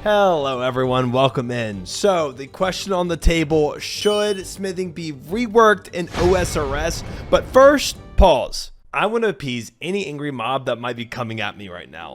Hello everyone, welcome in. So the question on the table, should smithing be reworked in OSRS? But first, pause. I want to appease any angry mob that might be coming at me right now.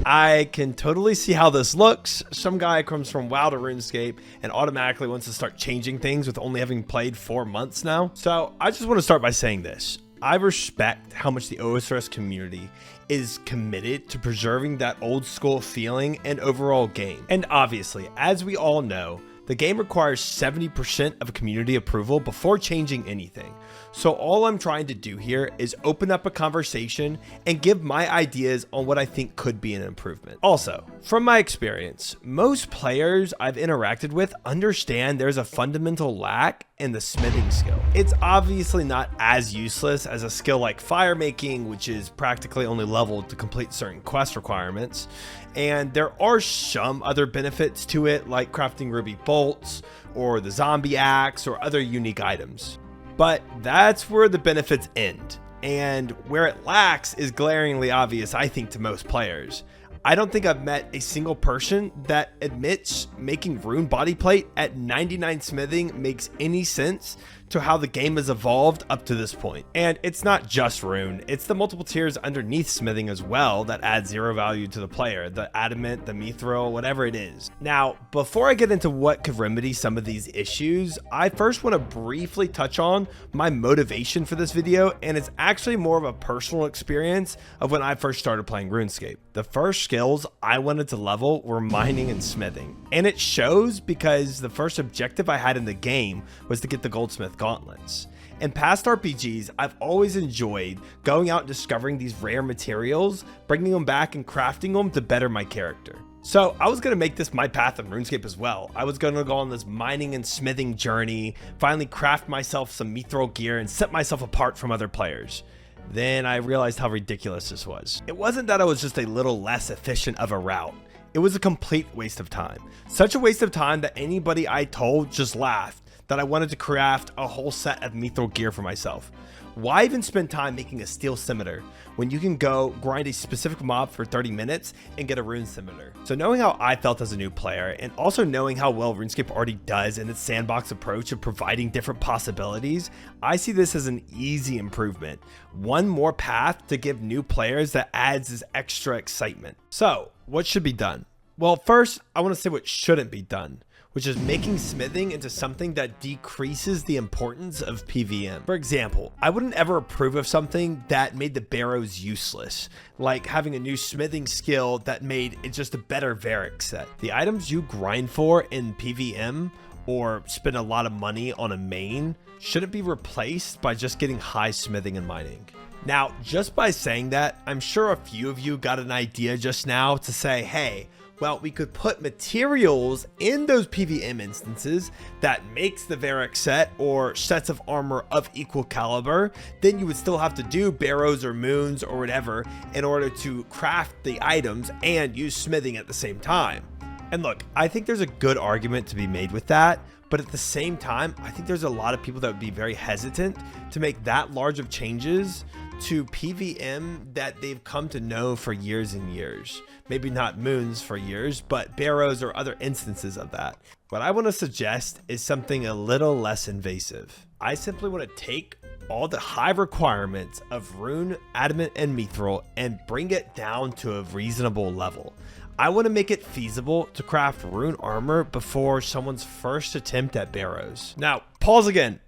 I can totally see how this looks. Some guy comes from WoW to Runescape and automatically wants to start changing things with only having played 4 months now. So I just want to start by saying this. I respect how much the OSRS community is committed to preserving that old school feeling and overall game. And obviously, as we all know, the game requires 70% of community approval before changing anything. So all I'm trying to do here is open up a conversation and give my ideas on what I think could be an improvement. Also, from my experience, most players I've interacted with understand there's a fundamental lack in the smithing skill. It's obviously not as useless as a skill like fire making, which is practically only leveled to complete certain quest requirements. And there are some other benefits to it, like crafting ruby bolts or the zombie axe or other unique items. But that's where the benefits end, and where it lacks is glaringly obvious, I think, to most players. I don't think I've met a single person that admits making rune body plate at 99 smithing makes any sense to how the game has evolved up to this point. And it's not just rune, it's the multiple tiers underneath smithing as well that add 0 value to the player, the adamant, the mithril, whatever it is. Now, before I get into what could remedy some of these issues, I first want to briefly touch on my motivation for this video, and it's actually more of a personal experience of when I first started playing RuneScape. The first skills I wanted to level were mining and smithing, and it shows because the first objective I had in the game was to get the goldsmith gauntlets. In past RPGs, I've always enjoyed going out and discovering these rare materials, bringing them back and crafting them to better my character. So I was going to make this my path in RuneScape as well. I was going to go on this mining and smithing journey, finally craft myself some mithril gear and set myself apart from other players. Then I realized how ridiculous this was. It wasn't that I was just a little less efficient of a route. It was a complete waste of time. Such a waste of time that anybody I told just laughed that I wanted to craft a whole set of mithril gear for myself. Why even spend time making a steel scimitar when you can go grind a specific mob for 30 minutes and get a rune scimitar? So knowing how I felt as a new player, and also knowing how well RuneScape already does in its sandbox approach of providing different possibilities, I see this as an easy improvement. One more path to give new players that adds this extra excitement. So what should be done? Well, first, I want to say what shouldn't be done, which is making smithing into something that decreases the importance of PVM. For example, I wouldn't ever approve of something that made the barrows useless, like having a new smithing skill that made it just a better Varric set. The items you grind for in PVM or spend a lot of money on a main shouldn't be replaced by just getting high smithing and mining. Now, just by saying that, I'm sure a few of you got an idea just now to say, hey, well, we could put materials in those PVM instances that makes the Varric set or sets of armor of equal caliber. Then you would still have to do barrows or moons or whatever in order to craft the items and use smithing at the same time. And look, I think there's a good argument to be made with that. But at the same time, I think there's a lot of people that would be very hesitant to make that large of changes to PVM that they've come to know for years and years. Maybe not moons for years, but barrows or other instances of that. What I want to suggest is something a little less invasive. I simply want to take all the high requirements of rune, adamant, and mithril and bring it down to a reasonable level. I want to make it feasible to craft rune armor before someone's first attempt at barrows. Now, pause again.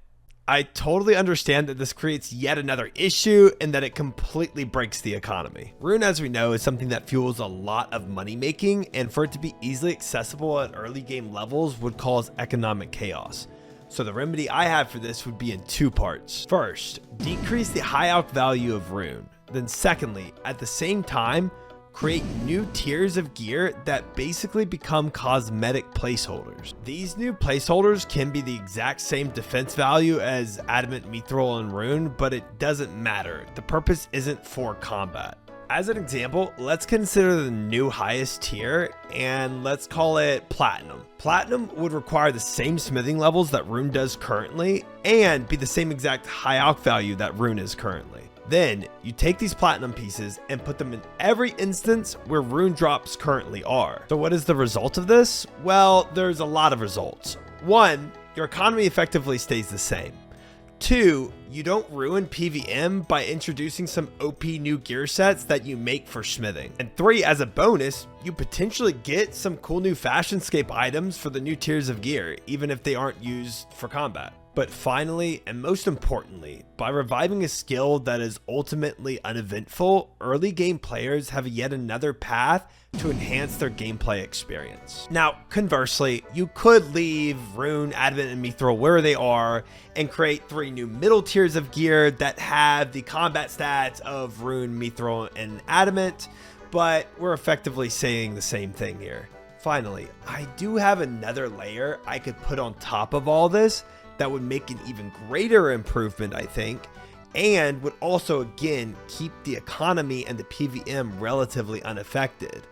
I totally understand that this creates yet another issue and that it completely breaks the economy. Rune, as we know, is something that fuels a lot of money making, and for it to be easily accessible at early game levels would cause economic chaos. So the remedy I have for this would be in 2 parts. First, decrease the high alch value of rune. Then secondly, at the same time, create new tiers of gear that basically become cosmetic placeholders. These new placeholders can be the exact same defense value as adamant, mithril, and rune, but it doesn't matter. The purpose isn't for combat. As an example, let's consider the new highest tier and let's call it platinum. Platinum would require the same smithing levels that rune does currently and be the same exact high alch value that rune is currently. Then you take these platinum pieces and put them in every instance where rune drops currently are. So what is the result of this? Well, there's a lot of results. 1, your economy effectively stays the same. 2, you don't ruin PVM by introducing some OP new gear sets that you make for smithing. And 3, as a bonus, you potentially get some cool new Fashionscape items for the new tiers of gear, even if they aren't used for combat. But finally, and most importantly, by reviving a skill that is ultimately uneventful, early game players have yet another path to enhance their gameplay experience. Now, conversely, you could leave Rune, Advent, and Mithril where they are and create 3 new middle tiers of gear that have the combat stats of Rune, Mithril, and Adamant, but we're effectively saying the same thing here. Finally, I do have another layer I could put on top of all this that would make an even greater improvement, I think, and would also again keep the economy and the PVM relatively unaffected.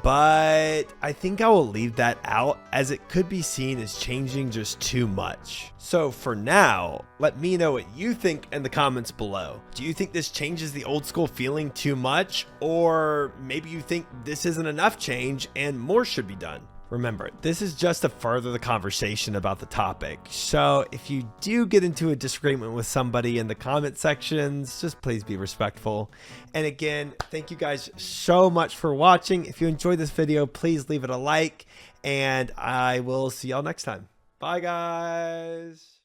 But I think I will leave that out as it could be seen as changing just too much. So for now, let me know what you think in the comments below. Do you think this changes the old school feeling too much? Or maybe you think this isn't enough change and more should be done? Remember, this is just to further the conversation about the topic. So if you do get into a disagreement with somebody in the comment sections, just please be respectful. And again, thank you guys so much for watching. If you enjoyed this video, please leave it a like, and I will see y'all next time. Bye, guys.